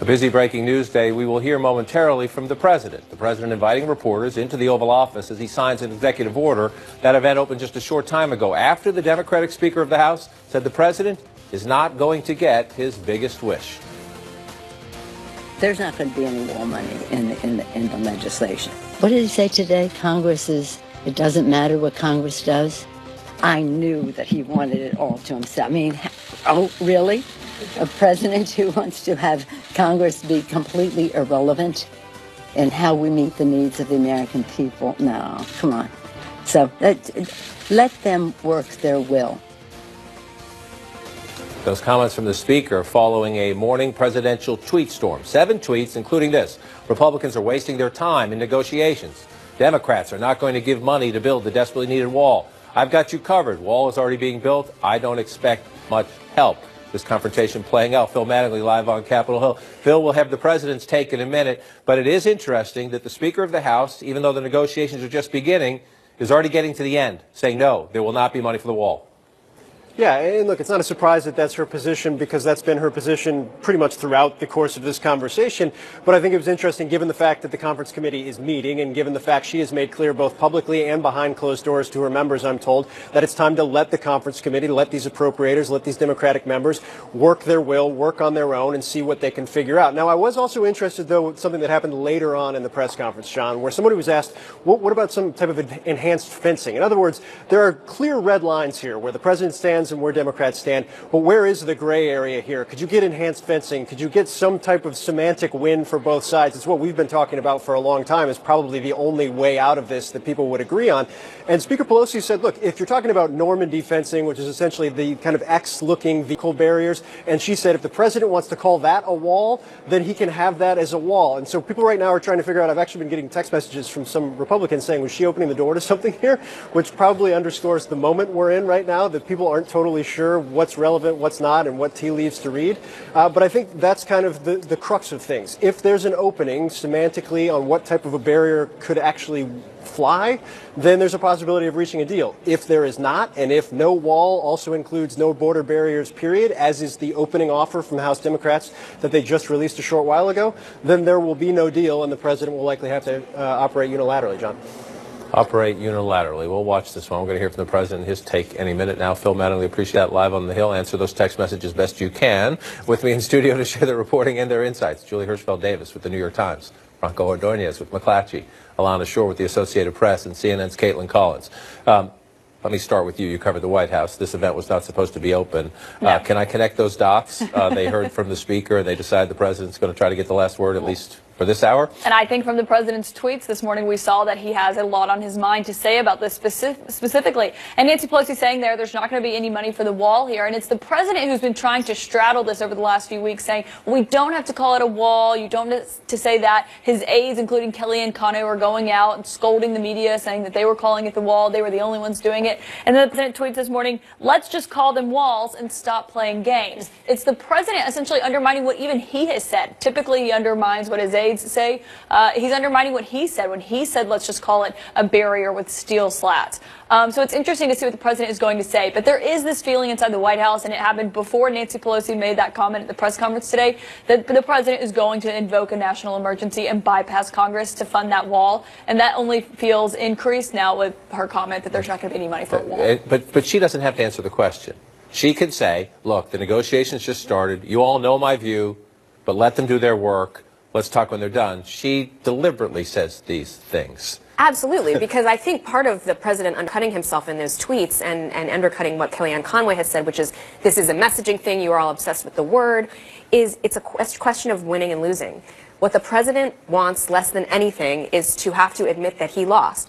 A busy breaking news day. We will hear momentarily from the president. The president inviting reporters into the Oval Office as he signs an executive order. That event opened just a short time ago after the Democratic Speaker of the House said the president is not going to get his biggest wish. There's not going to be any wall money in the legislation. What did he say today? It doesn't matter what Congress does. I knew that he wanted it all to himself. I mean, oh, really? A president who wants to have Congress be completely irrelevant in how we meet the needs of the American people? No, come on. So let them work their will. Those comments from the speaker following a morning presidential tweet storm. 7 tweets, including this. Republicans are wasting their time in negotiations. Democrats are not going to give money to build the desperately needed wall. I've got you covered. Wall is already being built. I don't expect much help. This confrontation playing out. Phil Mattingly live on Capitol Hill. Phil, will have the president's take in a minute, but it is interesting that the Speaker of the House, even though the negotiations are just beginning, is already getting to the end, saying no, there will not be money for the wall. Yeah, and look, it's not a surprise that that's her position, because that's been her position pretty much throughout the course of this conversation. But I think it was interesting, given the fact that the conference committee is meeting, and given the fact she has made clear both publicly and behind closed doors to her members, I'm told, that it's time to let the conference committee, let these appropriators, let these Democratic members work their will, work on their own, and see what they can figure out. Now, I was also interested, though, with something that happened later on in the press conference, John, where somebody was asked, what about some type of enhanced fencing? In other words, there are clear red lines here where the president stands and where Democrats stand, but where is the gray area here? Could you get enhanced fencing? Could you get some type of semantic win for both sides? It's what we've been talking about for a long time. Is probably the only way out of this that people would agree on. And Speaker Pelosi said, look, if you're talking about Normandy fencing, which is essentially the kind of X-looking vehicle barriers, and she said if the president wants to call that a wall, then he can have that as a wall. And so people right now are trying to figure out, I've actually been getting text messages from some Republicans saying, was she opening the door to something here? Which probably underscores the moment we're in right now, that people aren't totally sure what's relevant, what's not, and what tea leaves to read. But I think that's kind of the crux of things. If there's an opening semantically on what type of a barrier could actually fly, then there's a possibility of reaching a deal. If there is not, and if no wall also includes no border barriers, period, as is the opening offer from House Democrats that they just released a short while ago, then there will be no deal, and the president will likely have to operate unilaterally, John. Operate unilaterally. We'll watch this one. We're going to hear from the president, his take any minute now. Phil Mattingly, appreciate that live on the Hill. Answer those text messages best you can. With me in studio to share their reporting and their insights, Julie Hirschfeld-Davis with the New York Times, Franco Ordonez with McClatchy, Alana Shore with the Associated Press, and CNN's Caitlin Collins. Let me start with you. You covered the White House. This event was not supposed to be open. No. Can I connect those dots? They heard from the speaker, and they decided the president's going to try to get the last word, at least for this hour. And I think from the president's tweets this morning, we saw that he has a lot on his mind to say about this specifically. And Nancy Pelosi saying there's not going to be any money for the wall here. And it's the president who's been trying to straddle this over the last few weeks, saying, well, we don't have to call it a wall. You don't have to say that. His aides, including Kellyanne Conway, were going out and scolding the media, saying that they were calling it the wall. They were the only ones doing it. And then the president tweets this morning, let's just call them walls and stop playing games. It's the president essentially undermining what even he has said. Typically, he undermines what his aides say. He's undermining what he said when he said, let's just call it a barrier with steel slats. So it's interesting to see what the president is going to say. But there is this feeling inside the White House, and it happened before Nancy Pelosi made that comment at the press conference today, that the president is going to invoke a national emergency and bypass Congress to fund that wall. And that only feels increased now with her comment that there's not going to be any money for a wall. But she doesn't have to answer the question. She could say, look, the negotiations just started. You all know my view, but let them do their work. Let's talk when they're done. She deliberately says these things. Absolutely, because I think part of the president undercutting himself in those tweets and undercutting what Kellyanne Conway has said, which is this is a messaging thing, you are all obsessed with the word, is it's a question of winning and losing. What the president wants less than anything is to have to admit that he lost.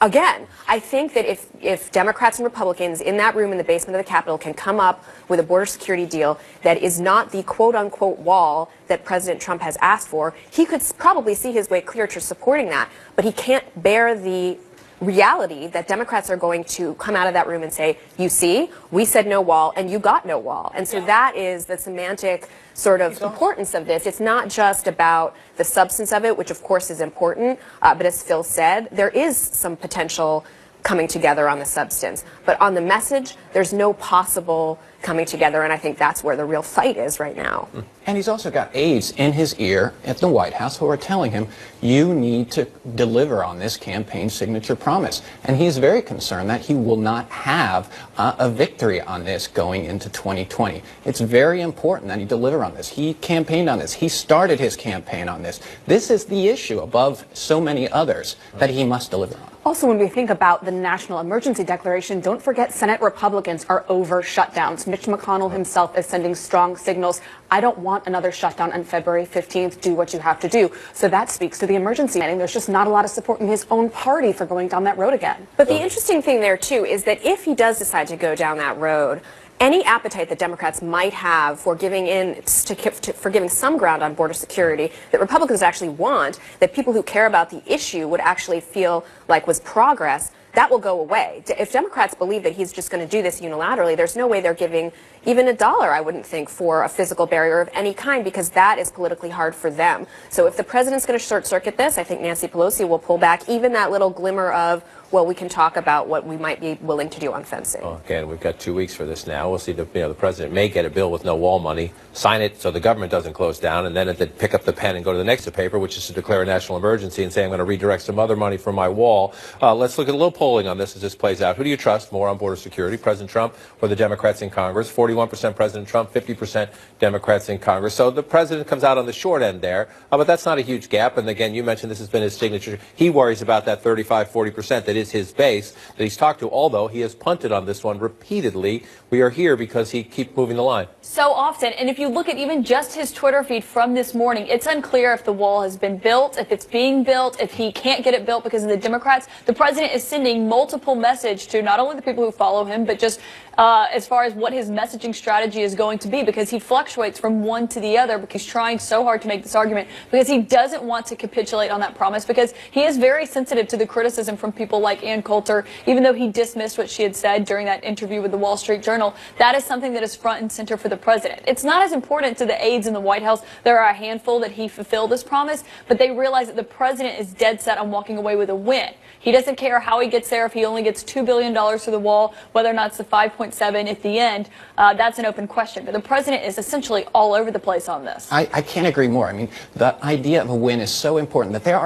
Again, I think that if Democrats and Republicans in that room in the basement of the Capitol can come up with a border security deal that is not the quote-unquote wall that President Trump has asked for, he could probably see his way clear to supporting that. But he can't bear the reality that Democrats are going to come out of that room and say, you see, we said no wall and you got no wall. And so that is the semantic sort of importance of this. It's not just about the substance of it, which of course is important, but as Phil said, there is some potential coming together on the substance. But on the message, there's no possible coming together, and I think that's where the real fight is right now. And he's also got aides in his ear at the White House who are telling him, you need to deliver on this campaign signature promise. And he's very concerned that he will not have a victory on this going into 2020. It's very important that he deliver on this. He campaigned on this. He started his campaign on this. This is the issue above so many others that he must deliver on. Also, when we think about the national emergency declaration, don't forget Senate Republicans are over shutdowns. Mitch McConnell himself is sending strong signals. I don't want another shutdown on February 15th. Do what you have to do. So that speaks to the emergency planning. There's just not a lot of support in his own party for going down that road again. But the interesting thing there, too, is that if he does decide to go down that road, any appetite that Democrats might have for giving for giving some ground on border security that Republicans actually want, that people who care about the issue would actually feel like was progress, that will go away. If Democrats believe that he's just going to do this unilaterally, there's no way they're giving even $1, I wouldn't think, for a physical barrier of any kind, because that is politically hard for them. So if the president's going to short-circuit this, I think Nancy Pelosi will pull back even that little glimmer of, well, we can talk about what we might be willing to do on fencing. Well, again, we've got 2 weeks for this now. We'll see. The president may get a bill with no wall money, sign it so the government doesn't close down, and then pick up the pen and go to the next paper, which is to declare a national emergency and say, I'm going to redirect some other money from my wall. Let's look at a little polling on this as this plays out. Who do you trust more on border security, President Trump or the Democrats in Congress? 41% President Trump, 50% Democrats in Congress. So the president comes out on the short end there, but that's not a huge gap. And again, you mentioned this has been his signature. He worries about that 35-40% that is his base that he's talked to, although he has punted on this one repeatedly. We are here because he keeps moving the line. So often, and if you look at even just his Twitter feed from this morning, it's unclear if the wall has been built, if it's being built, if he can't get it built because of the Democrats. The president is sending multiple messages to not only the people who follow him, but just as far as what his messaging strategy is going to be, because he fluctuates from one to the other, because he's trying so hard to make this argument, because he doesn't want to capitulate on that promise, because he is very sensitive to the criticism from people like Ann Coulter, even though he dismissed what she had said during that interview with the Wall Street Journal. That is something that is front and center for the president. It's not as important to the aides in the White House. There are a handful that he fulfilled this promise, but they realize that the president is dead set on walking away with a win. He doesn't care how he gets there. If he only gets $2 billion to the wall, whether or not it's the 5.7 at the end, that's an open question. But the president is essentially all over the place on this. I can't agree more. I mean, the idea of a win is so important that there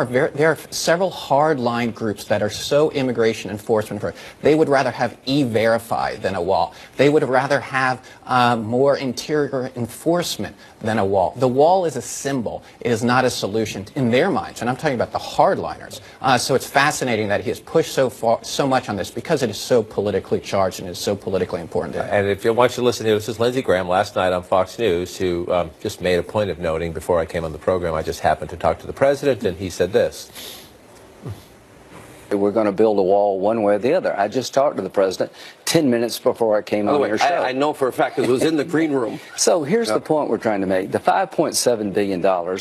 are several hard-line groups that are so immigration enforcement for. They would rather have E-Verify than a wall. They would rather have more interior enforcement than a wall. The wall is a symbol. It is not a solution in their minds. And I'm talking about the hardliners. So it's fascinating that he has pushed so much on this because it is so politically charged and is so politically important. And if you want to listen to this is Lindsey Graham last night on Fox News, who just made a point of noting before I came on the program, I just happened to talk to the president, and he said this. We're going to build a wall one way or the other. I just talked to the president 10 minutes before I came on your show. I know for a fact because it was in the green room. So here's the point we're trying to make. The $5.7 billion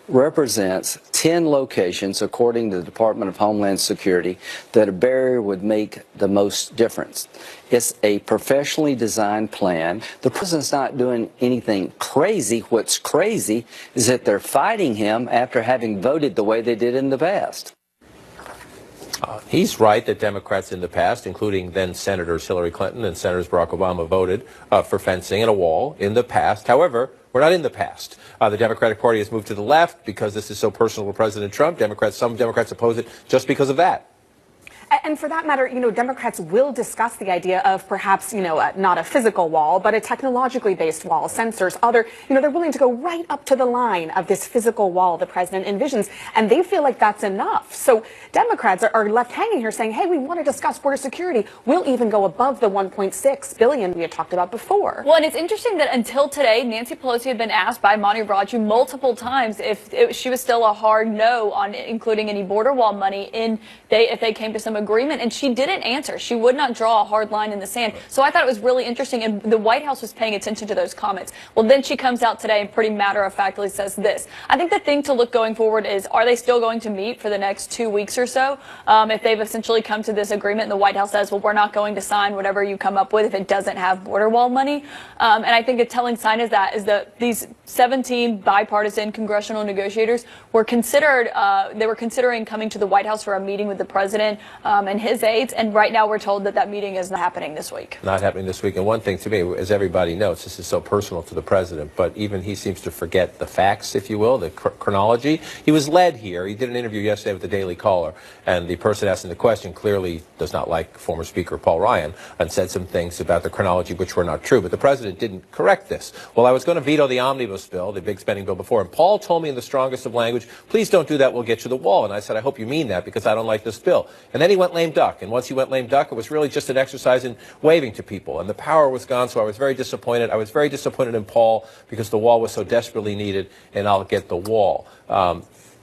represents 10 locations, according to the Department of Homeland Security, that a barrier would make the most difference. It's a professionally designed plan. The president's not doing anything crazy. What's crazy is that they're fighting him after having voted the way they did in the past. He's right that Democrats in the past, including then Senators Hillary Clinton and Senators Barack Obama, voted for fencing and a wall in the past. However, we're not in the past. The Democratic Party has moved to the left because this is so personal to President Trump. Some Democrats oppose it just because of that. And for that matter, Democrats will discuss the idea of perhaps, not a physical wall, but a technologically based wall, sensors, they're willing to go right up to the line of this physical wall the president envisions, and they feel like that's enough. So Democrats are left hanging here saying, hey, we want to discuss border security. We'll even go above the $1.6 billion we had talked about before. Well, and it's interesting that until today, Nancy Pelosi had been asked by Mani Raju multiple times if she was still a hard no on including any border wall money if they came to some agreement, and she didn't answer. She would not draw a hard line in the sand. So I thought it was really interesting, and the White House was paying attention to those comments. Well, then she comes out today and pretty matter-of-factly says this. I think the thing to look going forward is, are they still going to meet for the next 2 weeks or so? If they've essentially come to this agreement and the White House says, well, we're not going to sign whatever you come up with if it doesn't have border wall money. And I think a telling sign is that these 17 bipartisan congressional negotiators were considering coming to the White House for a meeting with the president and his aides. And right now we're told that that meeting is not happening this week. Not happening this week. And one thing to me, as everybody knows, this is so personal to the president, but even he seems to forget the facts, if you will, the chronology. He was led here. He did an interview yesterday with the Daily Caller, and the person asking the question clearly does not like former Speaker Paul Ryan and said some things about the chronology which were not true. But the president didn't correct this. Well, I was going to veto the omnibus bill, the big spending bill before, and Paul told me in the strongest of language, please don't do that, we'll get you the wall. And I said, I hope you mean that because I don't like this bill. And then he went lame duck. And once he went lame duck, it was really just an exercise in waving to people. And the power was gone, so I was very disappointed. I was very disappointed in Paul because the wall was so desperately needed, and I'll get the wall.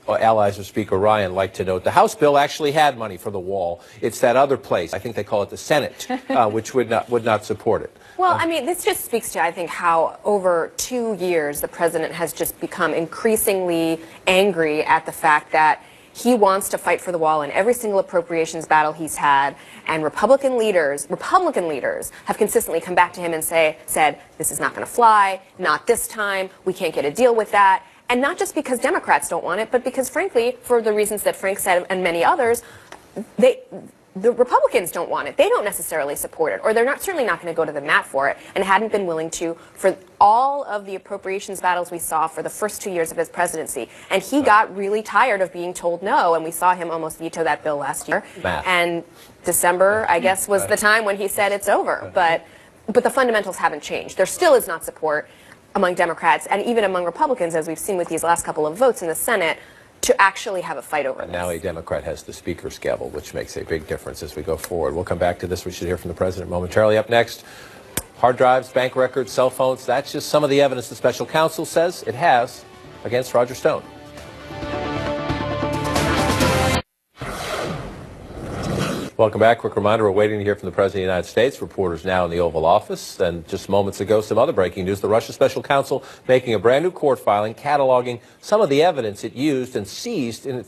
Allies of Speaker Ryan like to note the House bill actually had money for the wall. It's that other place, I think they call it the Senate, which would not support it. Well, I mean, this just speaks to, I think, how over 2 years the president has just become increasingly angry at the fact that he wants to fight for the wall in every single appropriations battle he's had, and Republican leaders have consistently come back to him and said, this is not going to fly, not this time, we can't get a deal with that. And not just because Democrats don't want it, but because, frankly, for the reasons that Frank said and many others, the Republicans don't want it. They don't necessarily support it, or they're certainly not going to go to the mat for it, and hadn't been willing to for all of the appropriations battles we saw for the first 2 years of his presidency. And he got really tired of being told no, and we saw him almost veto that bill last year. And December, I guess, was the time when he said it's over. But the fundamentals haven't changed. There still is not support among Democrats and even among Republicans, as we've seen with these last couple of votes in the Senate, to actually have a fight over this. Now a Democrat has the Speaker's gavel, which makes a big difference as we go forward. We'll come back to this. We should hear from the president momentarily. Up next, hard drives, bank records, cell phones. That's just some of the evidence the special counsel says it has against Roger Stone. Welcome back. Quick reminder, we're waiting to hear from the President of the United States. Reporters now in the Oval Office. And just moments ago, some other breaking news. The Russia Special Counsel making a brand new court filing cataloging some of the evidence it used and seized in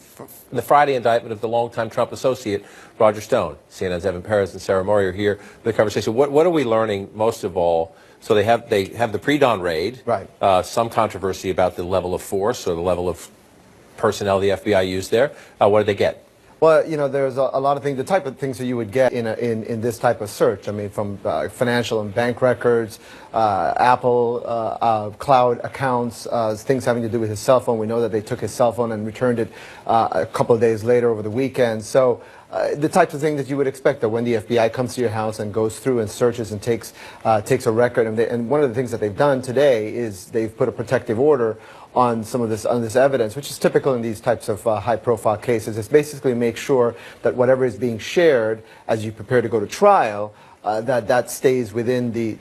the Friday indictment of the longtime Trump associate, Roger Stone. CNN's Evan Perez and Sarah Murray are here for the conversation. What are we learning most of all? So they have the pre-dawn raid. Right. Some controversy about the level of force or the level of personnel the FBI used there. What did they get? Well, you know, there's a lot of things, the type of things that you would get in this type of search. I mean, from financial and bank records, Apple cloud accounts, things having to do with his cell phone. We know that they took his cell phone and returned it a couple of days later over the weekend. So the types of things that you would expect, that when the FBI comes to your house and goes through and searches and takes a record. And one of the things that they've done today is they've put a protective order on some of this evidence, which is typical in these types of high-profile cases. It's basically make sure that whatever is being shared as you prepare to go to trial, that stays within the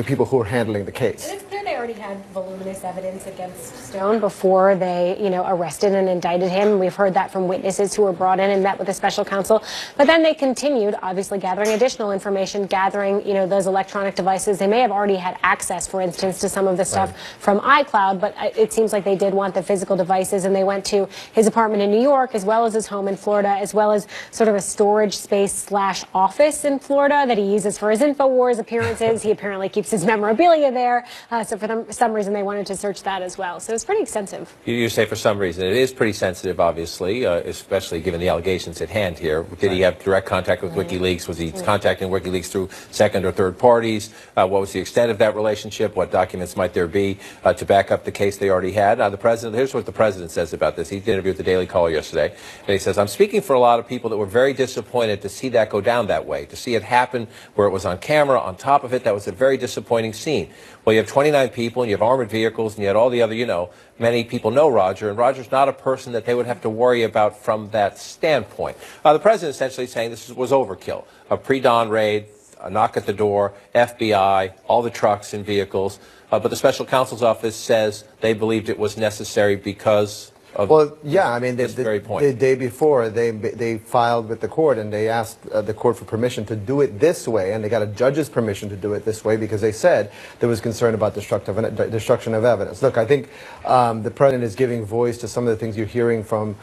people who are handling the case. And it's clear they already had voluminous evidence against Stone before they, arrested and indicted him. We've heard that from witnesses who were brought in and met with the special counsel. But then they continued, obviously, gathering additional information, gathering, those electronic devices. They may have already had access, for instance, to some of the stuff from iCloud, but it seems like they did want the physical devices, and they went to his apartment in New York, as well as his home in Florida, as well as sort of a storage space / office in Florida that he uses for his InfoWars appearances. He apparently keeps his memorabilia there. So for some reason, they wanted to search that as well. So it's pretty extensive. You say for some reason. It is pretty sensitive, obviously, especially given the allegations at hand here. Did he have direct contact with WikiLeaks? Was he contacting WikiLeaks through second or third parties? What was the extent of that relationship? What documents might there be to back up the case they already had? Now, here's what the president says about this. He did an interview with the Daily Caller yesterday, and he says, I'm speaking for a lot of people that were very disappointed to see that go down that way, to see it happen where it was on camera, on top of it. That was a very disappointing scene. Well, you have 29 people, and you have armored vehicles, and you had all the other, many people know Roger, and Roger's not a person that they would have to worry about from that standpoint. The president essentially saying this was overkill. A pre-dawn raid, a knock at the door, FBI, all the trucks and vehicles. But the special counsel's office says they believed it was necessary because of this very point. The day before, they filed with the court, and they asked the court for permission to do it this way, and they got a judge's permission to do it this way because they said there was concern about destruction of evidence. Look, I think the president is giving voice to some of the things you're hearing from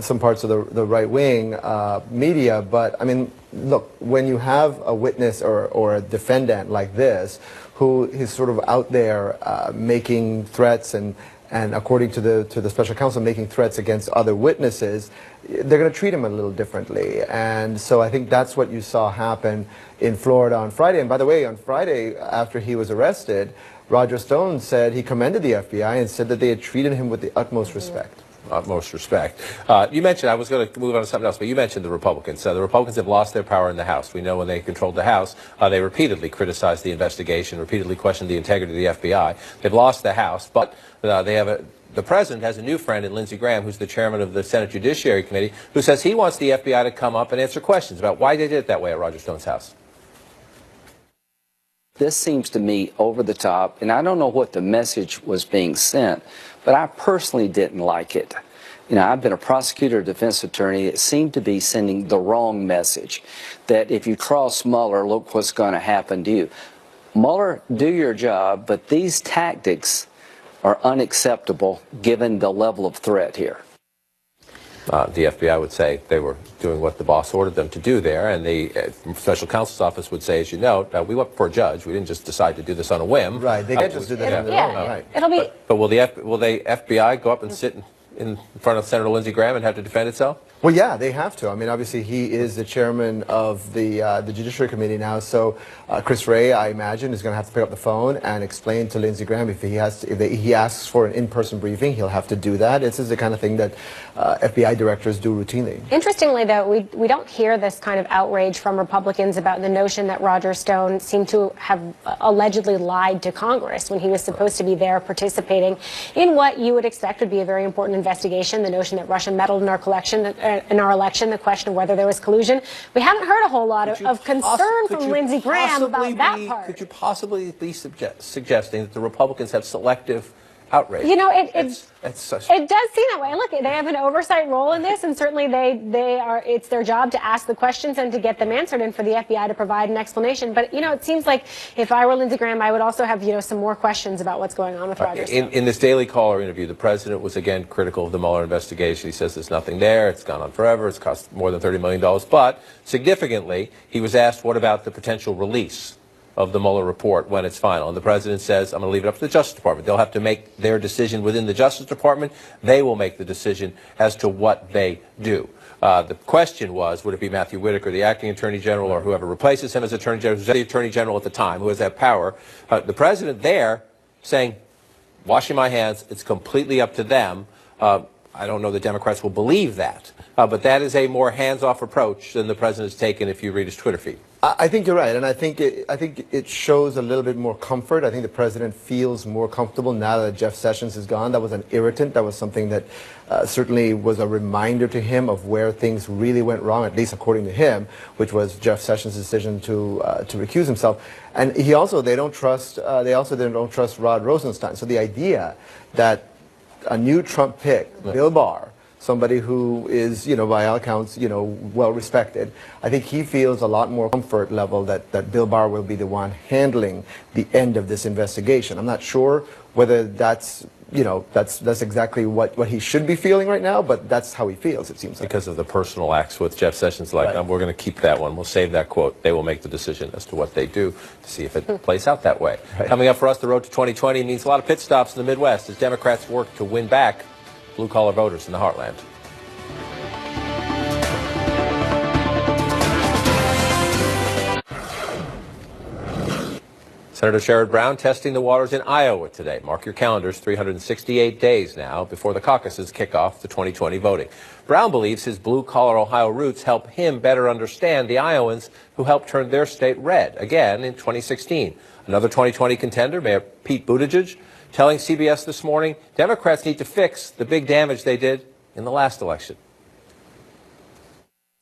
some parts of the right-wing media, but, I mean, look, when you have a witness or a defendant like this who is sort of out there making threats and and according to the special counsel making threats against other witnesses, they're going to treat him a little differently. And so I think that's what you saw happen in Florida on Friday. And by the way, on Friday, after he was arrested, Roger Stone said he commended the FBI and said that they had treated him with the utmost respect. Utmost respect. You mentioned, I was going to move on to something else, but you mentioned the Republicans. The Republicans have lost their power in the House. We know when they controlled the House, they repeatedly criticized the investigation, repeatedly questioned the integrity of the FBI. They've lost the House, but they have the president has a new friend in Lindsey Graham, who's the chairman of the Senate Judiciary Committee, who says he wants the FBI to come up and answer questions about why they did it that way at Roger Stone's house. This seems to me over the top, and I don't know what the message was being sent, but I personally didn't like it. You know, I've been a prosecutor, defense attorney. It seemed to be sending the wrong message, that if you cross Mueller, look what's going to happen to you. Mueller, do your job, but these tactics are unacceptable given the level of threat here. The FBI would say they were doing what the boss ordered them to do there, and the special counsel's office would say, as you know, we went for a judge. We didn't just decide to do this on a whim. Right, they can't just do that on their own. Right. It'll be. But will the FBI go up and sit in front of Senator Lindsey Graham and have to defend itself? Well, yeah, they have to. I mean, obviously, he is the chairman of the Judiciary Committee now. So, Chris Wray, I imagine, is going to have to pick up the phone and explain to Lindsey Graham if he asks for an in-person briefing, he'll have to do that. This is the kind of thing that FBI directors do routinely. Interestingly, though, we don't hear this kind of outrage from Republicans about the notion that Roger Stone seemed to have allegedly lied to Congress when he was supposed to be there participating in what you would expect would be a very important investigation. The notion that Russia meddled in our election, the question of whether there was collusion. We haven't heard a whole lot of concern from Lindsey Graham about that part. Could you possibly be suggesting that the Republicans have selective outrage? You know, it does seem that way. Look, they have an oversight role in this, and certainly it's their job to ask the questions and to get them answered, and for the FBI to provide an explanation. But you know, it seems like if I were Lindsey Graham, I would also have some more questions about what's going on with Roger Stone. In this Daily Caller interview, the president was again critical of the Mueller investigation. He says there's nothing there. It's gone on forever. It's cost more than $30 million. But significantly, he was asked, what about the potential release of the Mueller report when it's final? And the president says, I'm going to leave it up to the Justice Department. They'll have to make their decision within the Justice Department. They will make the decision as to what they do. The question was, would it be Matthew Whitaker, the acting Attorney General, or whoever replaces him as Attorney General, who's the Attorney General at the time, who has that power? The president there saying, washing my hands, it's completely up to them. I don't know the Democrats will believe that, but that is a more hands-off approach than the president has taken if you read his Twitter feed. I think you're right, and I think it shows a little bit more comfort. I think the president feels more comfortable now that Jeff Sessions is gone. That was an irritant. That was something that certainly was a reminder to him of where things really went wrong, at least according to him, which was Jeff Sessions' decision to recuse himself. And they also don't trust Rod Rosenstein. So the idea that a new Trump pick, Bill Barr, somebody who is, by all accounts, well respected, I think he feels a lot more comfort level that Bill Barr will be the one handling the end of this investigation. I'm not sure whether that's exactly what he should be feeling right now, but that's how he feels, it seems like. Because of the personal acts with Jeff Sessions, we're going to keep that one. We'll save that quote. They will make the decision as to what they do to see if it plays out that way. Right. Coming up for us, the road to 2020 means a lot of pit stops in the Midwest as Democrats work to win back blue-collar voters in the heartland. Senator Sherrod Brown testing the waters in Iowa today. Mark your calendars, 368 days now before the caucuses kick off the 2020 voting. Brown believes his blue-collar Ohio roots help him better understand the Iowans who helped turn their state red again in 2016. Another 2020 contender, Mayor Pete Buttigieg, telling CBS this morning Democrats need to fix the big damage they did in the last election.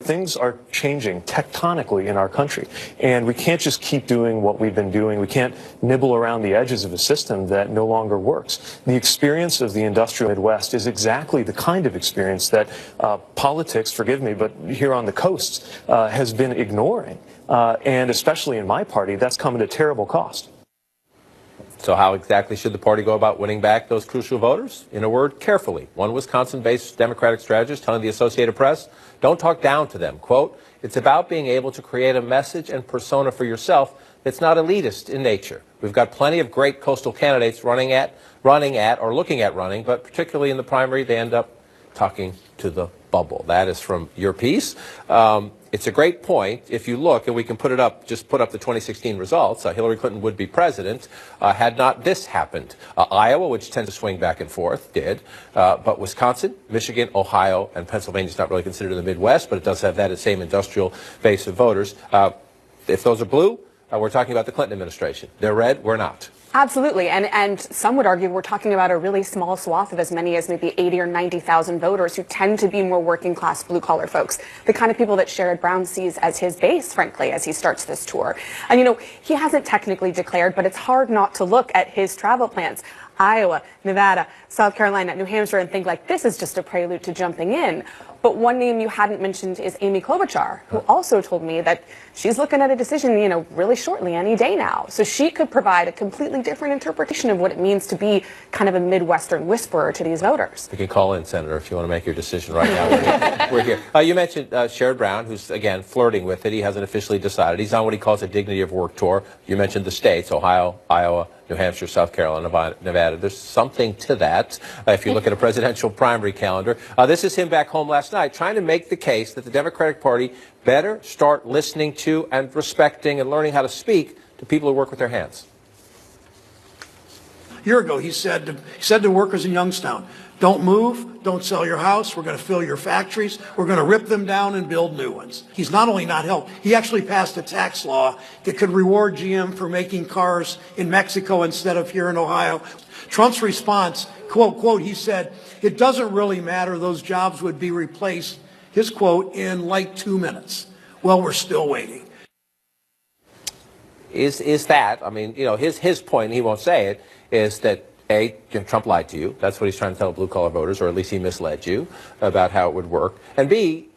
Things are changing tectonically in our country, and we can't just keep doing what we've been doing. We can't nibble around the edges of a system that no longer works. The experience of the industrial Midwest is exactly the kind of experience that politics, forgive me, but here on the coasts has been ignoring, and especially in my party, that's come at a terrible cost. So how exactly should the party go about winning back those crucial voters? In a word, carefully. One Wisconsin-based Democratic strategist telling the Associated Press, don't talk down to them. Quote, it's about being able to create a message and persona for yourself that's not elitist in nature. We've got plenty of great coastal candidates running at or looking at running, but particularly in the primary, they end up talking to the bubble. That is from your piece. It's a great point. If you look, and we can put it up, just put up the 2016 results, Hillary Clinton would be president had not this happened. Iowa, which tends to swing back and forth, did. But Wisconsin, Michigan, Ohio, and Pennsylvania is not really considered in the Midwest, but it does have that same industrial base of voters. If those are blue, we're talking about the Clinton administration. They're red, we're not. Absolutely, and some would argue we're talking about a really small swath of as many as maybe 80 or 90,000 voters who tend to be more working class blue collar folks, the kind of people that Sherrod Brown sees as his base, frankly, as he starts this tour. And you know, he hasn't technically declared, but it's hard not to look at his travel plans. Iowa, Nevada, South Carolina, New Hampshire, and think like this is just a prelude to jumping in. But one name you hadn't mentioned is Amy Klobuchar, who also told me that she's looking at a decision, you know, really shortly, any day now. So she could provide a completely different interpretation of what it means to be kind of a Midwestern whisperer to these voters. You can call in, Senator, if you want to make your decision right now. We're here. You mentioned Sherrod Brown, who's, again, flirting with it. He hasn't officially decided. He's on what he calls a dignity of work tour. You mentioned the states, Ohio, Iowa, New Hampshire, South Carolina, Nevada. There's something to that if you look at a presidential primary calendar. This is him back home last night trying to make the case that the Democratic Party better start listening to and respecting and learning how to speak to people who work with their hands. A year ago, he said to workers in Youngstown, don't move, don't sell your house, we're going to fill your factories, we're going to rip them down and build new ones. He's not only not helped, he actually passed a tax law that could reward GM for making cars in Mexico instead of here in Ohio. Trump's response, quote, he said, it doesn't really matter, those jobs would be replaced, his quote, in like 2 minutes. Well, we're still waiting. Is that, I mean, you know, his point, he won't say it, is that A, Trump lied to you. That's what he's trying to tell blue-collar voters, or at least he misled you about how it would work. And B,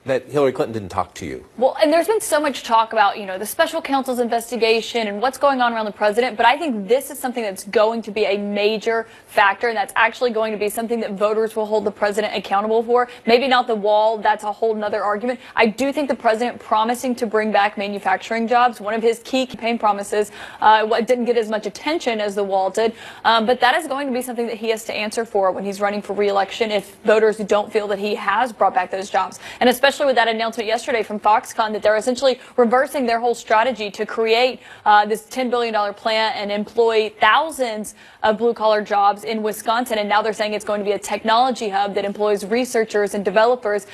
that Hillary Clinton didn't talk to you. Well, and there's been so much talk about, you know, the special counsel's investigation and what's going on around the president, but I think this is something that's going to be a major factor, and that's actually going to be something that voters will hold the president accountable for. Maybe not the wall, that's a whole nother argument. I do think the president promising to bring back manufacturing jobs, one of his key campaign promises, didn't get as much attention as the wall did, but that is going to be something that he has to answer for when he's running for re-election if voters don't feel that he has brought back those jobs. And especially with that announcement yesterday from Foxconn that they're essentially reversing their whole strategy to create this $10 billion plant and employ thousands of blue-collar jobs in Wisconsin. And now they're saying it's going to be a technology hub that employs researchers and developers.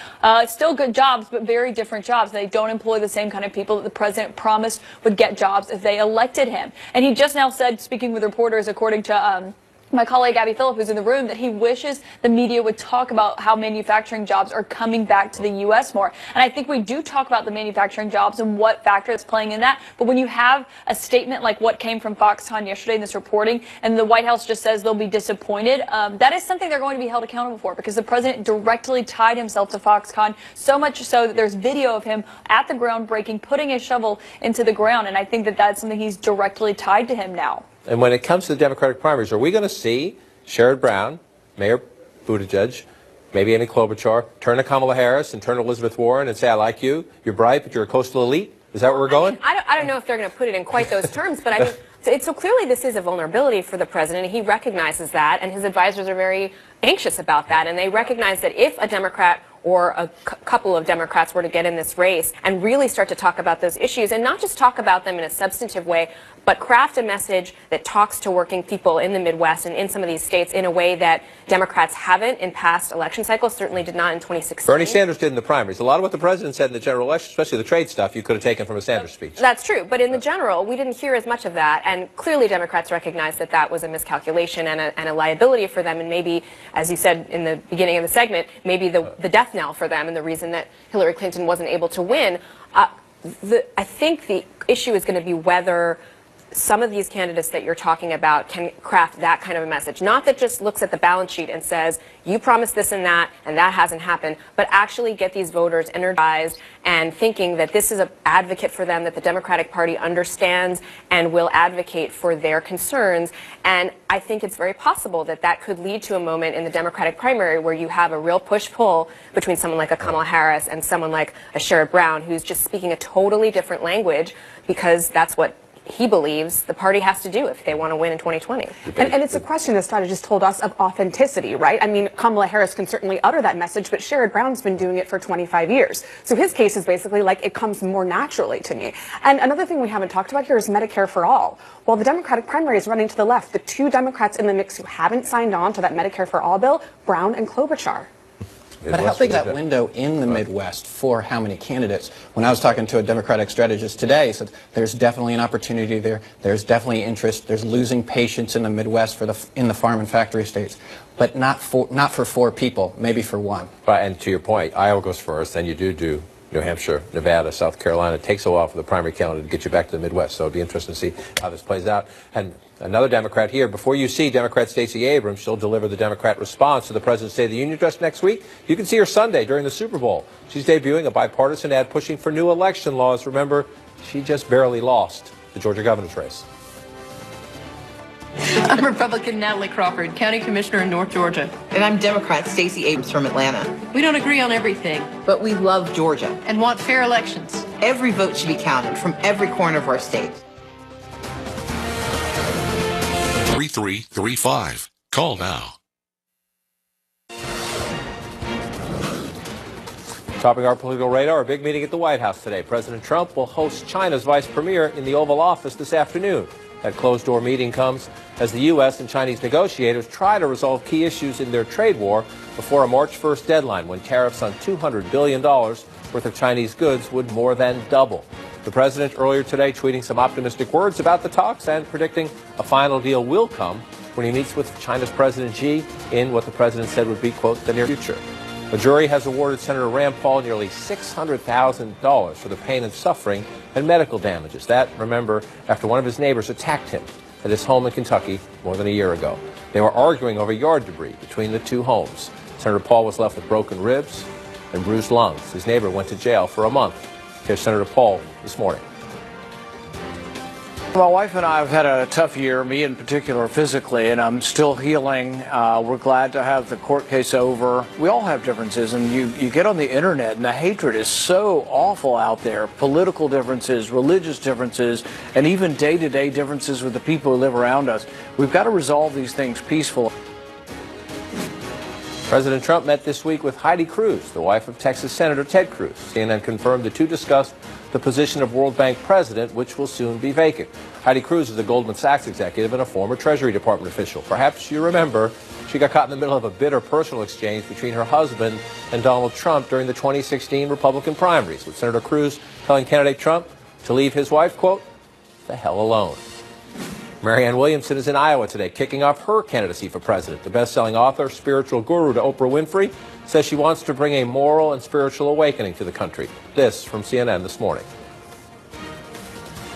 Still good jobs, but very different jobs. They don't employ the same kind of people that the president promised would get jobs if they elected him. And he just now said, speaking with reporters, according to my colleague Abby Phillip, who's in the room, that he wishes the media would talk about how manufacturing jobs are coming back to the U.S. more. And I think we do talk about the manufacturing jobs and what factor it's playing in that. But when you have a statement like what came from Foxconn yesterday in this reporting, and the White House just says they'll be disappointed, that is something they're going to be held accountable for, because the president directly tied himself to Foxconn, so much so that there's video of him at the groundbreaking, putting his shovel into the ground. And I think that that's something he's directly tied to him now. And when it comes to the Democratic primaries, are we going to see Sherrod Brown, Mayor Buttigieg, maybe Amy Klobuchar, turn to Kamala Harris and turn to Elizabeth Warren and say, I like you, you're bright, but you're a coastal elite? Is that where we're going? I don't know if they're going to put it in quite those terms, but I mean, so clearly this is a vulnerability for the president, and he recognizes that, and his advisors are very anxious about that, and they recognize that if a Democrat or a couple of Democrats were to get in this race and really start to talk about those issues, and not just talk about them in a substantive way, but craft a message that talks to working people in the Midwest and in some of these states in a way that Democrats haven't in past election cycles, certainly did not in 2016. Bernie Sanders did in the primaries. A lot of what the president said in the general election, especially the trade stuff, you could have taken from a Sanders speech. That's true, but in the general, we didn't hear as much of that, and clearly Democrats recognized that that was a miscalculation and a liability for them, and maybe, as you said in the beginning of the segment, maybe the death knell for them and the reason that Hillary Clinton wasn't able to win. I think the issue is going to be whether some of these candidates that you're talking about can craft that kind of a message. Not that just looks at the balance sheet and says, you promised this and that hasn't happened, but actually get these voters energized and thinking that this is an advocate for them, that the Democratic Party understands and will advocate for their concerns. And I think it's very possible that that could lead to a moment in the Democratic primary where you have a real push-pull between someone like a Kamala Harris and someone like a Sherrod Brown, who's just speaking a totally different language, because that's what he believes the party has to do if they want to win in 2020. And it's a question, as strategists told us, of authenticity, right? I mean, Kamala Harris can certainly utter that message, but Sherrod Brown's been doing it for 25 years. So his case is basically like, it comes more naturally to me. And another thing we haven't talked about here is Medicare for all. While the Democratic primary is running to the left, the two Democrats in the mix who haven't signed on to that Medicare for all bill, Brown and Klobuchar. But how big that window in the Midwest for how many candidates? When I was talking to a Democratic strategist today, he said there's definitely an opportunity there. There's definitely interest. There's losing patience in the Midwest in the farm and factory states, but not for 4 people, maybe for 1. Right, and to your point, Iowa goes first, then you do New Hampshire, Nevada, South Carolina. It takes a while for the primary calendar to get you back to the Midwest, so it'll be interesting to see how this plays out. And another Democrat here. Before you see Democrat Stacey Abrams, she'll deliver the Democrat response to the President's State of the Union address next week. You can see her Sunday during the Super Bowl. She's debuting a bipartisan ad pushing for new election laws. Remember, she just barely lost the Georgia governor's race. I'm Republican Natalie Crawford, County Commissioner in North Georgia. And I'm Democrat Stacey Abrams from Atlanta. We don't agree on everything, but we love Georgia and want fair elections. Every vote should be counted from every corner of our state. 3335. Call now. Topping our political radar, a big meeting at the White House today. President Trump will host China's vice premier in the Oval Office this afternoon. That closed-door meeting comes as the U.S. and Chinese negotiators try to resolve key issues in their trade war before a March 1st deadline when tariffs on $200 billion worth of Chinese goods would more than double. The president earlier today tweeting some optimistic words about the talks and predicting a final deal will come when he meets with China's President Xi in what the president said would be, quote, the near future. A jury has awarded Senator Rand Paul nearly $600,000 for the pain and suffering and medical damages. That, remember, after one of his neighbors attacked him at his home in Kentucky more than a year ago. They were arguing over yard debris between the two homes. Senator Paul was left with broken ribs and bruised lungs. His neighbor went to jail for a month. Here's Senator Paul this morning. My wife and I have had a tough year, me in particular physically, and I'm still healing. We're glad to have the court case over. We all have differences, and you get on the internet, and the hatred is so awful out there. Political differences, religious differences, and even day-to-day differences with the people who live around us. We've got to resolve these things peacefully. President Trump met this week with Heidi Cruz, the wife of Texas Senator Ted Cruz. CNN confirmed the two discussed the position of World Bank president, which will soon be vacant. Heidi Cruz is a Goldman Sachs executive and a former Treasury Department official. Perhaps you remember she got caught in the middle of a bitter personal exchange between her husband and Donald Trump during the 2016 Republican primaries, with Senator Cruz telling candidate Trump to leave his wife, quote, the hell alone. Marianne Williamson is in Iowa today, kicking off her candidacy for president. The best-selling author, spiritual guru to Oprah Winfrey, says she wants to bring a moral and spiritual awakening to the country. This from CNN this morning.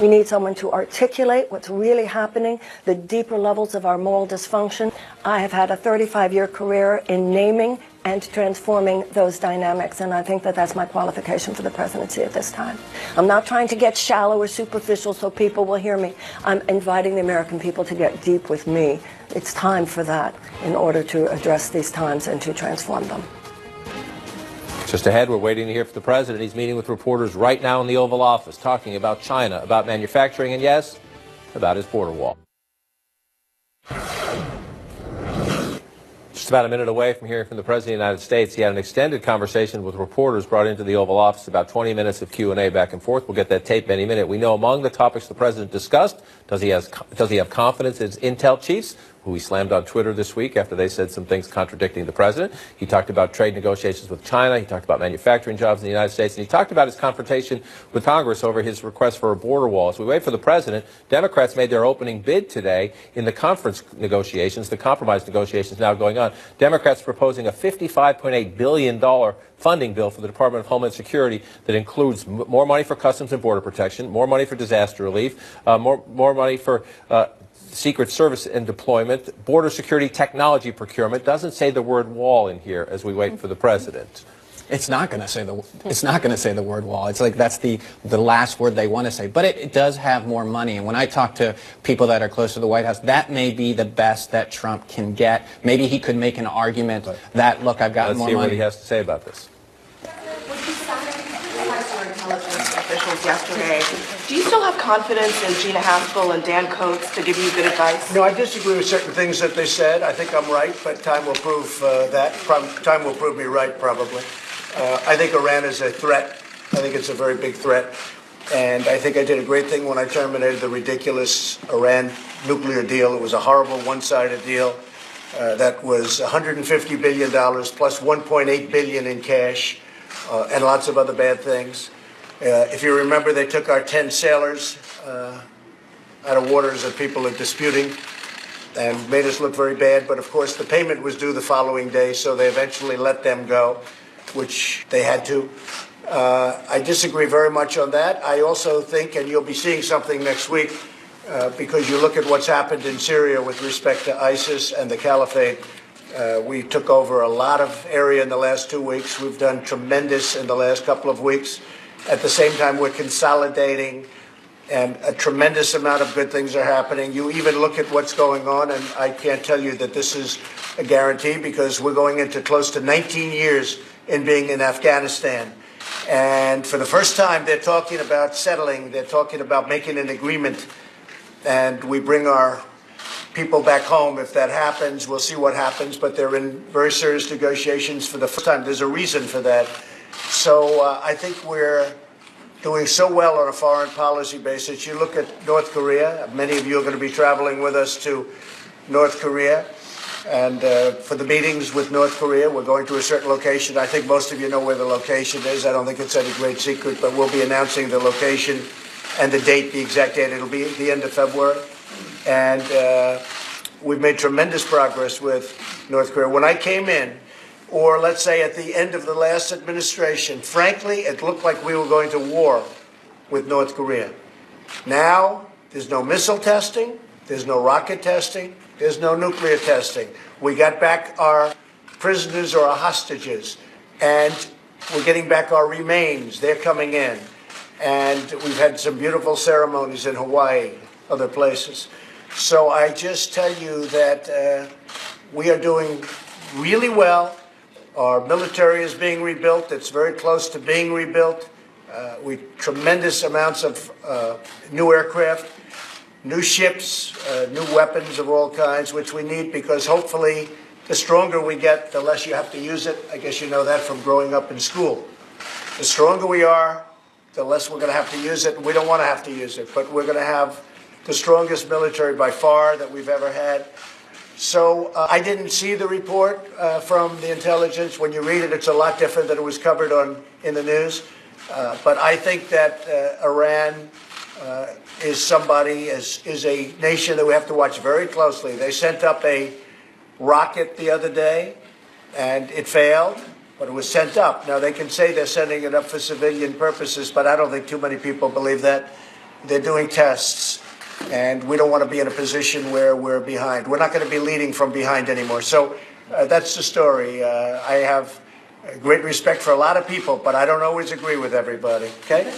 We need someone to articulate what's really happening, the deeper levels of our moral dysfunction. I have had a 35-year career in naming and transforming those dynamics, and I think that that's my qualification for the presidency at this time. I'm not trying to get shallow or superficial so people will hear me. I'm inviting the American people to get deep with me. It's time for that in order to address these times and to transform them. Just ahead, we're waiting to hear from the president. He's meeting with reporters right now in the Oval Office, talking about China, about manufacturing, and yes, about his border wall. Just about a minute away from hearing from the President of the United States. He had an extended conversation with reporters brought into the Oval Office, about 20 minutes of Q&A back and forth. We'll get that tape any minute. We know among the topics the President discussed, does he have confidence in his intel chiefs, who he slammed on Twitter this week after they said some things contradicting the president. He talked about trade negotiations with China. He talked about manufacturing jobs in the United States. And he talked about his confrontation with Congress over his request for a border wall. As we wait for the president, Democrats made their opening bid today in the conference negotiations, the compromise negotiations now going on. Democrats proposing a $55.8 billion funding bill for the Department of Homeland Security that includes more money for Customs and Border Protection, more money for disaster relief, more money for Secret Service and deployment, border security technology procurement. Doesn't say the word wall in here as we wait for the president. It's not going to say the word wall. It's like that's the last word they want to say. But it does have more money. And when I talk to people that are close to the White House, that may be the best that Trump can get. Maybe he could make an argument that, look, I've got more money. Let's see what he has to say about this. Intelligence officials yesterday Do you still have confidence in Gina Haspel and Dan Coates to give you good advice? No, I disagree with certain things that they said. I think I'm right, but time will prove that. Time will prove me right, probably. I think Iran is a threat. I think it's a very big threat. And I think I did a great thing when I terminated the ridiculous Iran nuclear deal. It was a horrible one-sided deal. That was $150 billion plus $1.8 billion in cash and lots of other bad things. If you remember, they took our 10 sailors out of waters that people are disputing and made us look very bad. But, of course, the payment was due the following day, so they eventually let them go, which they had to. I disagree very much on that. I also think, and you'll be seeing something next week, because you look at what's happened in Syria with respect to ISIS and the Caliphate. We took over a lot of area in the last 2 weeks. We've done tremendous in the last couple of weeks. At the same time, we're consolidating, and a tremendous amount of good things are happening. You even look at what's going on, and I can't tell you that this is a guarantee, because we're going into close to 19 years in being in Afghanistan. And for the first time, they're talking about settling. They're talking about making an agreement. And we bring our people back home. If that happens, we'll see what happens. But they're in very serious negotiations for the first time. There's a reason for that. So I think we're doing so well on a foreign policy basis. You look at North Korea. Many of you are going to be traveling with us to North Korea. And for the meetings with North Korea, we're going to a certain location. I think most of you know where the location is. I don't think it's any great secret, but we'll be announcing the location and the date, the exact date. It'll be the end of February. And we've made tremendous progress with North Korea. When I came in, or let's say at the end of the last administration, frankly, it looked like we were going to war with North Korea. Now, there's no missile testing, there's no rocket testing, there's no nuclear testing. We got back our prisoners or our hostages, and we're getting back our remains. They're coming in. And we've had some beautiful ceremonies in Hawaii, other places. So I just tell you that we are doing really well. Our military is being rebuilt. It's very close to being rebuilt. Tremendous amounts of new aircraft, new ships, new weapons of all kinds, which we need, because hopefully the stronger we get, the less you have to use it. I guess you know that from growing up in school. The stronger we are, the less we're going to have to use it. We don't want to have to use it, but we're going to have the strongest military by far that we've ever had. So I didn't see the report from the intelligence. When you read it, it's a lot different than it was covered in the news. But I think that Iran is a nation that we have to watch very closely. They sent up a rocket the other day, and it failed, but it was sent up. Now, they can say they're sending it up for civilian purposes, but I don't think too many people believe that. They're doing tests, and we don't want to be in a position where we're behind. We're not going to be leading from behind anymore. So that's the story. I have great respect for a lot of people, but I don't always agree with everybody. Okay?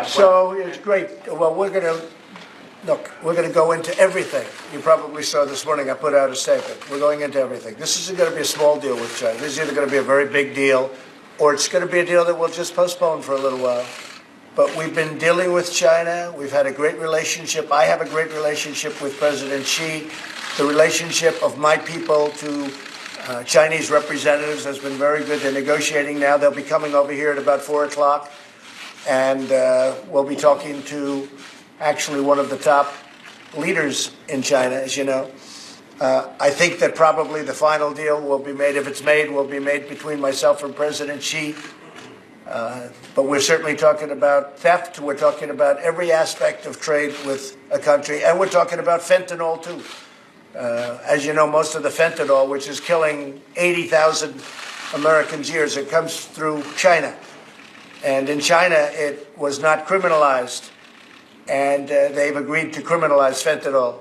So it's great. Well, we're going to go into everything. You probably saw this morning I put out a statement. We're going into everything. This isn't going to be a small deal with China. This is either going to be a very big deal, or it's going to be a deal that we'll just postpone for a little while. But we've been dealing with China. We've had a great relationship. I have a great relationship with President Xi. The relationship of my people to Chinese representatives has been very good. They're negotiating now. They'll be coming over here at about 4 o'clock. And we'll be talking to actually one of the top leaders in China, as you know. I think that probably the final deal will be made, if it's made, will be made between myself and President Xi. But we're certainly talking about theft. We're talking about every aspect of trade with a country. And we're talking about fentanyl, too. As you know, most of the fentanyl, which is killing 80,000 Americans a year, it comes through China. And in China, it was not criminalized. And they've agreed to criminalize fentanyl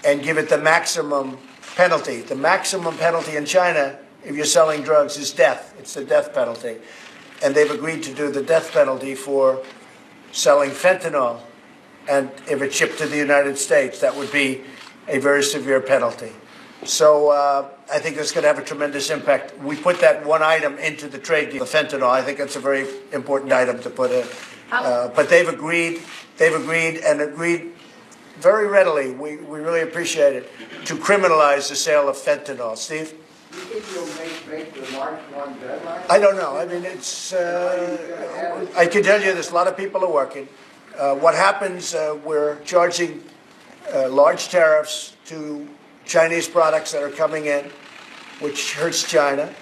and give it the maximum penalty. The maximum penalty in China, if you're selling drugs, is death. It's the death penalty. And they've agreed to do the death penalty for selling fentanyl. And if it's shipped to the United States, that would be a very severe penalty. So I think it's going to have a tremendous impact. We put that one item into the trade deal, the fentanyl. I think that's a very important item to put in. But they've agreed and agreed very readily. We really appreciate it, to criminalize the sale of fentanyl. Steve? You think you'll make the March 1 deadline? I don't know. I mean, it's. I can tell you this: a lot of people are working. What happens? We're charging large tariffs to Chinese products that are coming in, which hurts China.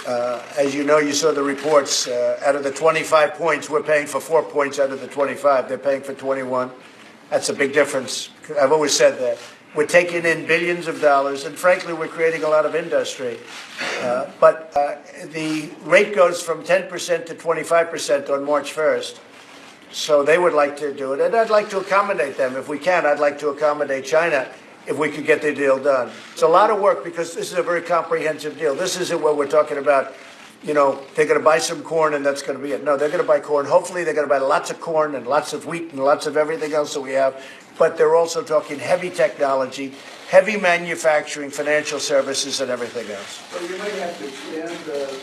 As you know, you saw the reports. Out of the 25 points, we're paying for 4 points out of the 25. They're paying for 21. That's a big difference. I've always said that. We're taking in billions of dollars, and frankly, we're creating a lot of industry. But the rate goes from 10% to 25% on March 1st. So they would like to do it, and I'd like to accommodate them. If we can, I'd like to accommodate China if we could get the deal done. It's a lot of work because this is a very comprehensive deal. This isn't what we're talking about, you know, they're going to buy some corn and that's going to be it. No, they're going to buy corn. Hopefully they're going to buy lots of corn and lots of wheat and lots of everything else that we have. But they're also talking heavy technology, heavy manufacturing, financial services, and everything else. So you may have to extend the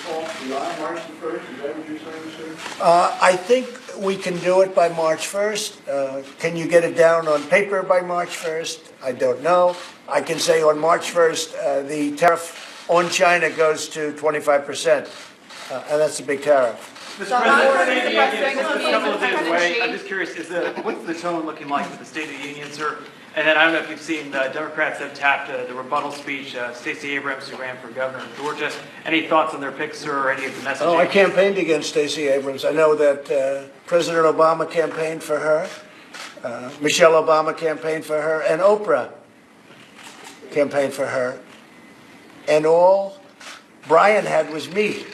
talk beyond March the 1st. Is that what you're saying, sir? I think we can do it by March 1st. Can you get it down on paper by March 1st? I don't know. I can say on March 1st, the tariff on China goes to 25%, and that's a big tariff. Mr. President, a couple of days away. I'm just curious, what's the tone looking like for the State of the Union, sir? And then I don't know if you've seen Democrats have tapped the rebuttal speech, Stacey Abrams, who ran for governor of Georgia. Any thoughts on their picks, sir, or any of the messaging? Oh, I campaigned against Stacey Abrams. I know that President Obama campaigned for her, Michelle Obama campaigned for her, and Oprah campaigned for her. And all Brian had was me.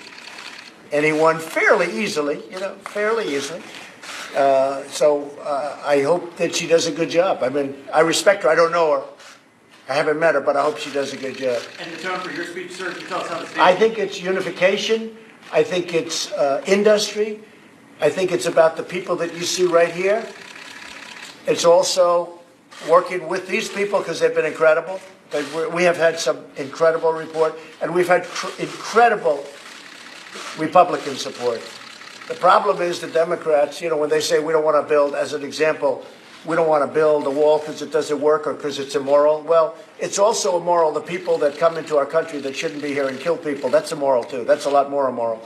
And he won fairly easily, fairly easily. So I hope that she does a good job. I mean, I respect her. I don't know her. I haven't met her, but I hope she does a good job. And the tone for your speech, sir, can you tell us how the state... I think it's unification. I think it's industry. I think it's about the people that you see right here. It's also working with these people because they've been incredible. We have had some incredible report, and we've had incredible Republican support. The problem is the Democrats, when they say we don't want to build, as an example, we don't want to build a wall because it doesn't work or because it's immoral. Well, it's also immoral, the people that come into our country that shouldn't be here and kill people. That's immoral, too. That's a lot more immoral.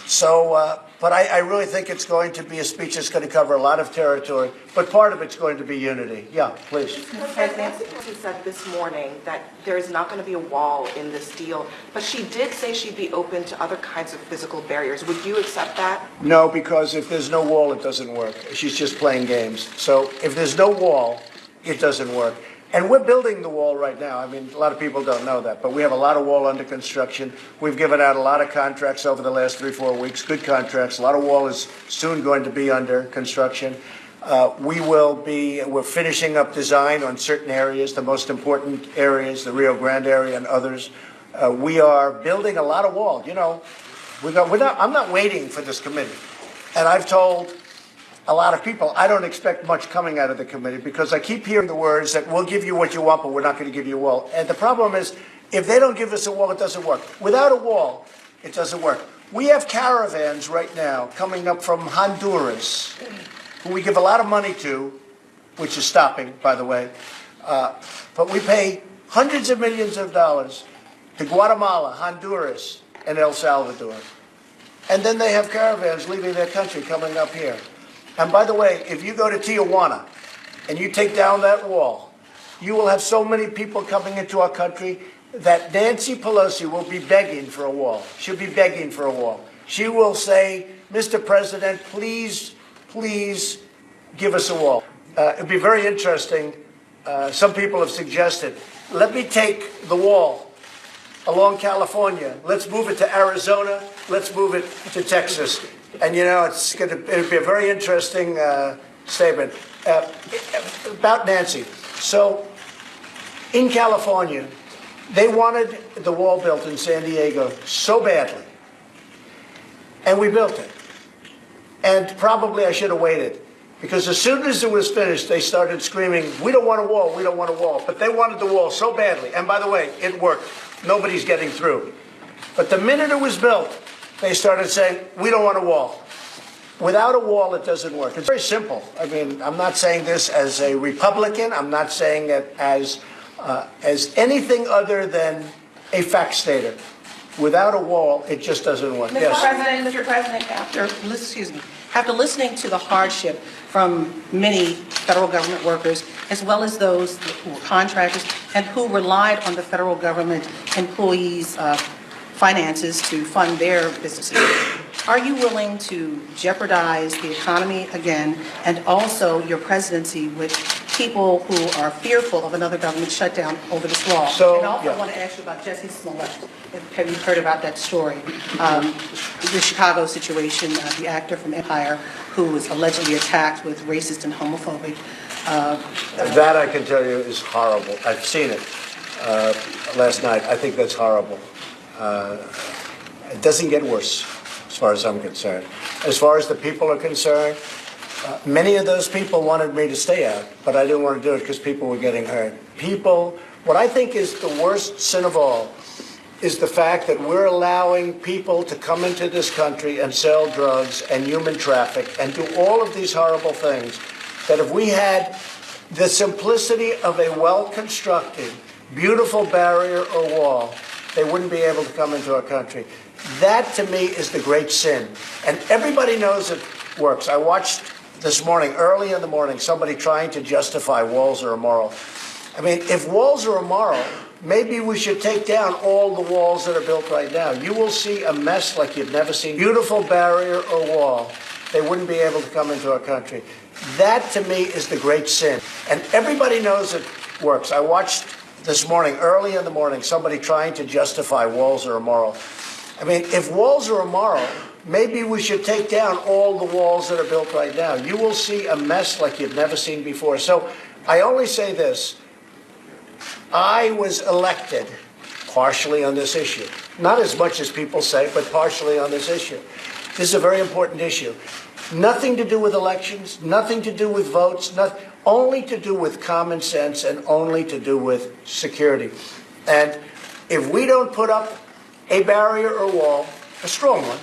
So, but I really think it's going to be a speech that's going to cover a lot of territory, but part of it's going to be unity. Yeah, please. Nancy Pelosi said this morning that there is not going to be a wall in this deal, but she did say she'd be open to other kinds of physical barriers. Would you accept that? No, because if there's no wall, it doesn't work. She's just playing games. So if there's no wall, it doesn't work. And we're building the wall right now. I mean, a lot of people don't know that, but we have a lot of wall under construction. We've given out a lot of contracts over the last 3-4 weeks, good contracts. A lot of wall is soon going to be under construction. We're finishing up design on certain areas, the most important areas, the Rio Grande area and others. We are building a lot of wall. I'm not waiting for this committee. And I've told a lot of people, I don't expect much coming out of the committee because I keep hearing the words that we'll give you what you want, but we're not going to give you a wall. And the problem is, if they don't give us a wall, it doesn't work. Without a wall, it doesn't work. We have caravans right now coming up from Honduras, who we give a lot of money to, which is stopping, by the way. But we pay hundreds of millions of dollars to Guatemala, Honduras, and El Salvador. And then they have caravans leaving their country coming up here. And by the way, if you go to Tijuana and you take down that wall, you will have so many people coming into our country that Nancy Pelosi will be begging for a wall. She'll be begging for a wall. She will say, Mr. President, please, please give us a wall. It'd be very interesting. Some people have suggested, let me take the wall along California. Let's move it to Arizona. Let's move it to Texas. And it'll be a very interesting statement about Nancy. So, in California, they wanted the wall built in San Diego so badly, and we built it. And probably I should have waited. Because as soon as it was finished, they started screaming, we don't want a wall, we don't want a wall. But they wanted the wall so badly. And by the way, it worked. Nobody's getting through. But the minute it was built, they started saying, we don't want a wall. Without a wall, it doesn't work. It's very simple. I mean, I'm not saying this as a Republican. I'm not saying it as anything other than a fact stater. Without a wall, it just doesn't work. Mr. President, after listening to the hardship from many federal government workers, as well as those who were contractors and who relied on the federal government employees' finances to fund their businesses, are you willing to jeopardize the economy again and also your presidency with people who are fearful of another government shutdown over this wall? And also I want to ask you about Jesse Smollett. Have you heard about that story? The Chicago situation, the actor from Empire who was allegedly attacked with racist and homophobic. That I can tell you is horrible. I've seen it last night. I think that's horrible. It doesn't get worse as far as I'm concerned. As far as the people are concerned, many of those people wanted me to stay out, but I didn't want to do it because people were getting hurt. What I think is the worst sin of all is the fact that we're allowing people to come into this country and sell drugs and human traffic and do all of these horrible things, that if we had the simplicity of a well-constructed, beautiful barrier or wall, they wouldn't be able to come into our country. That, to me, is the great sin. And everybody knows it works. I watched this morning, early in the morning, somebody trying to justify walls are immoral. I mean, if walls are immoral, maybe we should take down all the walls that are built right now. You will see a mess like you've never seen. Beautiful barrier or wall, they wouldn't be able to come into our country. That, to me, is the great sin. And everybody knows it works. I watched this morning, early in the morning, somebody trying to justify walls are immoral. I mean, if walls are immoral, maybe we should take down all the walls that are built right now. You will see a mess like you've never seen before. So I only say this. I was elected partially on this issue. Not as much as people say, but partially on this issue. This is a very important issue. Nothing to do with elections, nothing to do with votes, only to do with common sense and only to do with security. And if we don't put up a barrier or wall, a strong one,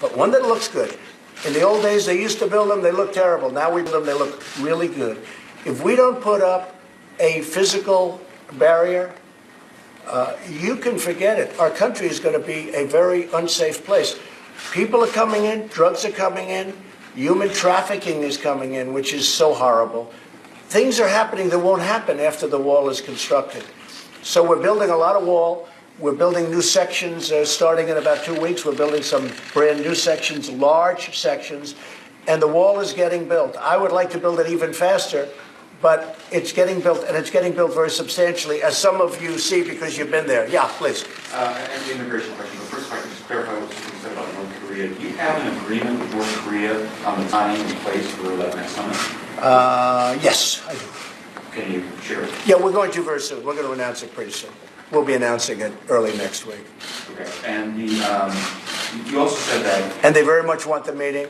but one that looks good. In the old days, they used to build them, they looked terrible. Now we build them, they look really good. If we don't put up a physical barrier, you can forget it. Our country is going to be a very unsafe place. People are coming in, drugs are coming in, human trafficking is coming in, which is so horrible. Things are happening that won't happen after the wall is constructed. So we're building a lot of wall. We're building new sections starting in about 2 weeks. We're building some brand new sections, large sections, and the wall is getting built. I would like to build it even faster, but it's getting built, and it's getting built very substantially, as some of you see because you've been there. Yeah, please. And the immigration question. But first, if I can just clarify what you said about North Korea. Do you have an agreement with North Korea on the time and place for that next summit? Yes, I do. Can you share it? Yeah, we're going to very soon. We're going to announce it pretty soon. We'll be announcing it early next week. Okay. And you also said that... And they very much want the meeting,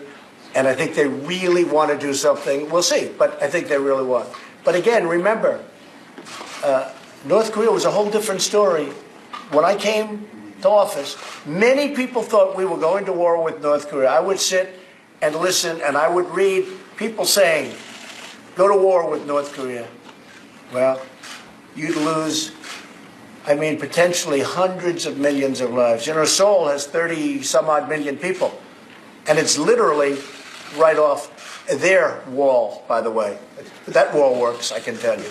and I think they really want to do something. We'll see, but I think they really want. But again, remember, North Korea was a whole different story. When I came to office, many people thought we were going to war with North Korea. I would sit and listen, and I would read people saying, go to war with North Korea. Well, you'd lose... potentially hundreds of millions of lives. You know, Seoul has 30-some-odd million people. And it's literally right off their wall, by the way. That wall works, I can tell you.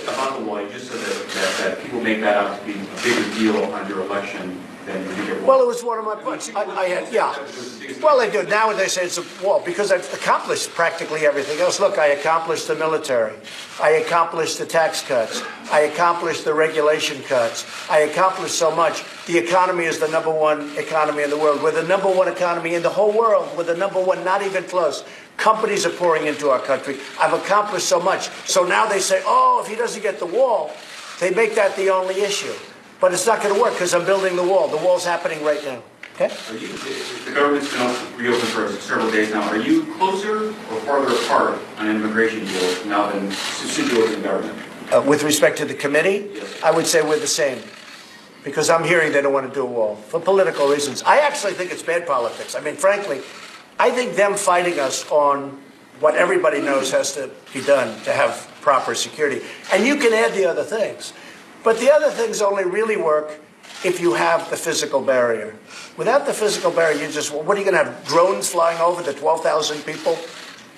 About the wall, you just said that people make that out to be a bigger deal on your election than the bigger wall. Well, it was one of my points. Well, they do. Now they say it's a wall because I've accomplished practically everything else. Look, I accomplished the military. I accomplished the tax cuts. I accomplished the regulation cuts. I accomplished so much. The economy is the #1 economy in the world. We're the #1 economy in the whole world. We're the #1, not even close. Companies are pouring into our country. I've accomplished so much. So now they say, oh, if he doesn't get the wall, they make that the only issue. But it's not going to work because I'm building the wall. The wall's happening right now. Okay? The government's been reopened for several days now. Are you closer or farther apart on an immigration deal now than since you opened the government? With respect to the committee, I would say we're the same. Because I'm hearing they don't want to do a wall for political reasons. I actually think it's bad politics. I mean, frankly, I think them fighting us on what everybody knows has to be done to have proper security. And you can add the other things. But the other things only really work if you have the physical barrier. Without the physical barrier, what are you going to have, drones flying over the 12,000 people?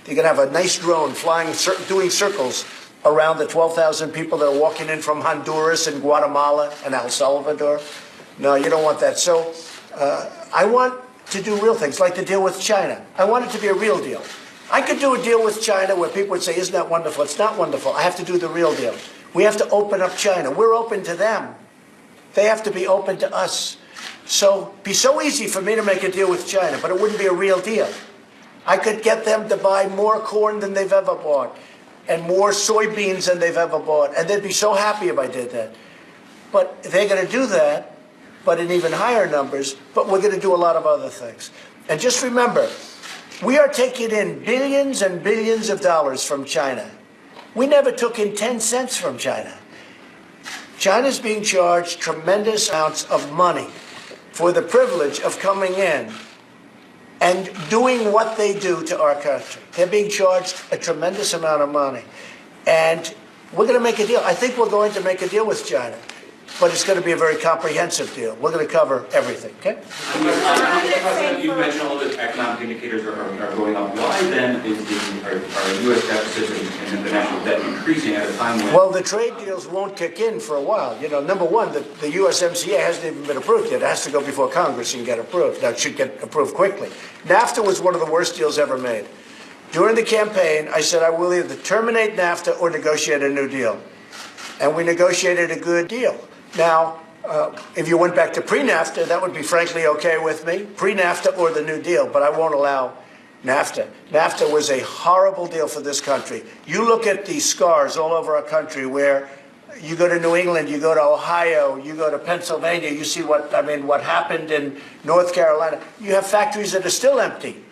You're going to have a nice drone flying, doing circles around the 12,000 people that are walking in from Honduras and Guatemala and El Salvador. No, you don't want that. So I want to do real things, like the deal with China. I want it to be a real deal. I could do a deal with China where people would say, isn't that wonderful? It's not wonderful. I have to do the real deal. We have to open up China. We're open to them. They have to be open to us. So it'd be so easy for me to make a deal with China, but it wouldn't be a real deal. I could get them to buy more corn than they've ever bought, and more soybeans than they've ever bought. And they'd be so happy if I did that. But they're going to do that, but in even higher numbers. But we're going to do a lot of other things. And just remember, we are taking in billions and billions of dollars from China. We never took in 10 cents from China. China's being charged tremendous amounts of money for the privilege of coming in and doing what they do to our country. They're being charged a tremendous amount of money. And we're going to make a deal. I think we're going to make a deal with China. But it's going to be a very comprehensive deal. We're going to cover everything, okay? You mentioned all the economic indicators are going up. Why then are U.S. deficits and the national debt increasing at a time when... Well, the trade deals won't kick in for a while. You know, number one, the USMCA hasn't even been approved yet. It has to go before Congress and get approved. Now, it should get approved quickly. NAFTA was one of the worst deals ever made. During the campaign, I said I will either terminate NAFTA or negotiate a new deal. And we negotiated a good deal. Now, if you went back to pre-NAFTA, that would be frankly okay with me, pre-NAFTA or the New Deal, but I won't allow NAFTA. NAFTA was a horrible deal for this country. You look at the scars all over our country where you go to New England, you go to Ohio, you go to Pennsylvania, you see what happened in North Carolina. You have factories that are still empty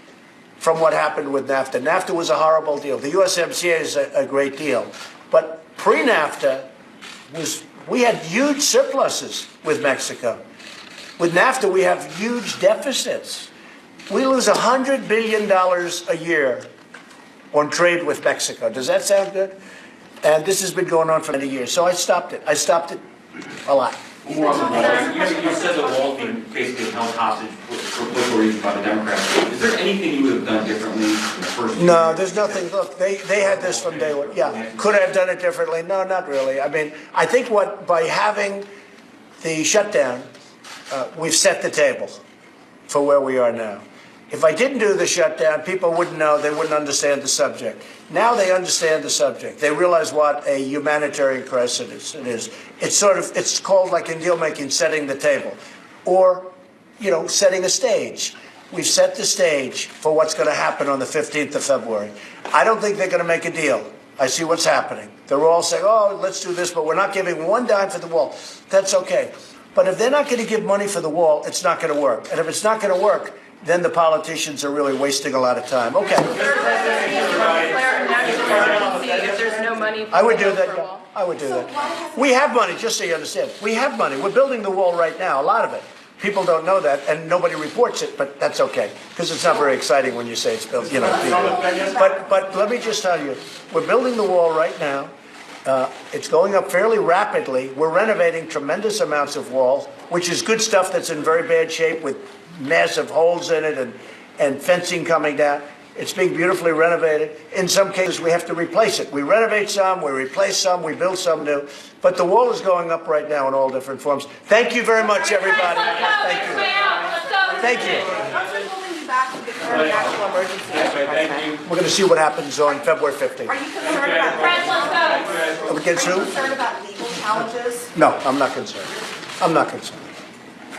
from what happened with NAFTA. NAFTA was a horrible deal. The USMCA is a great deal. But pre-NAFTA we had huge surpluses with Mexico. With NAFTA, we have huge deficits. We lose $100 billion a year on trade with Mexico. Does that sound good? And this has been going on for many years. So I stopped it. I stopped it a lot. More on the wall. You said the wall being basically held hostage for political reasons by the Democrats. Is there anything you would have done differently in the first year? No, there's nothing. Look, they had this from day one. Yeah. Could I have done it differently? No, not really. I mean, I think by having the shutdown, we've set the table for where we are now. If I didn't do the shutdown, people wouldn't know, they wouldn't understand the subject. Now they understand the subject. They realize what a humanitarian crisis it is. It's called, like in deal making, setting the table. Or, setting a stage. We've set the stage for what's going to happen on the 15th of February. I don't think they're going to make a deal. I see what's happening. They're all saying, oh, let's do this, but we're not giving one dime for the wall. That's okay. But if they're not going to give money for the wall, it's not going to work. And if it's not going to work, then the politicians are really wasting a lot of time. Okay. If there's no money I would do that. I would do that. We have money, just so you understand. We have money. We're building the wall right now, a lot of it. People don't know that, and nobody reports it, but that's okay, because it's not very exciting when you say it's built. But let me just tell you, we're building the wall right now. It's going up fairly rapidly. We're renovating tremendous amounts of walls, which is good stuff that's in very bad shape with massive holes in it and fencing coming down. It's being beautifully renovated. In some cases, we have to replace it. We renovate some, we replace some, we build some new. But the wall is going up right now in all different forms. Thank you very much, everybody. Thank you. Thank you. We're going to see what happens on February 15th. Are you concerned about Against who? Are you concerned about legal challenges? No, I'm not concerned. I'm not concerned.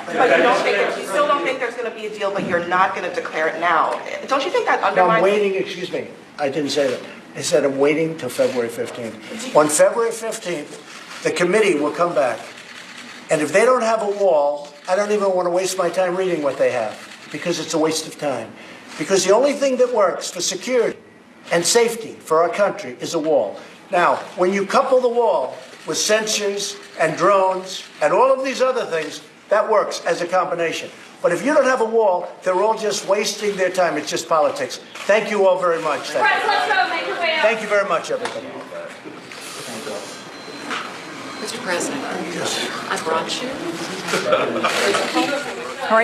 But you still don't think there's going to be a deal, but you're not going to declare it now. Don't you think that undermines... No, I'm waiting, excuse me. I didn't say that. I said I'm waiting till February 15th. On February 15th, the committee will come back. And if they don't have a wall, I don't even want to waste my time reading what they have, because it's a waste of time. Because the only thing that works for security and safety for our country is a wall. Now, when you couple the wall with sensors and drones and all of these other things, that works as a combination. But if you don't have a wall, they're all just wasting their time. It's just politics. Thank you all very much. Thank you very much, everybody. Mr. President, I brought you. All right.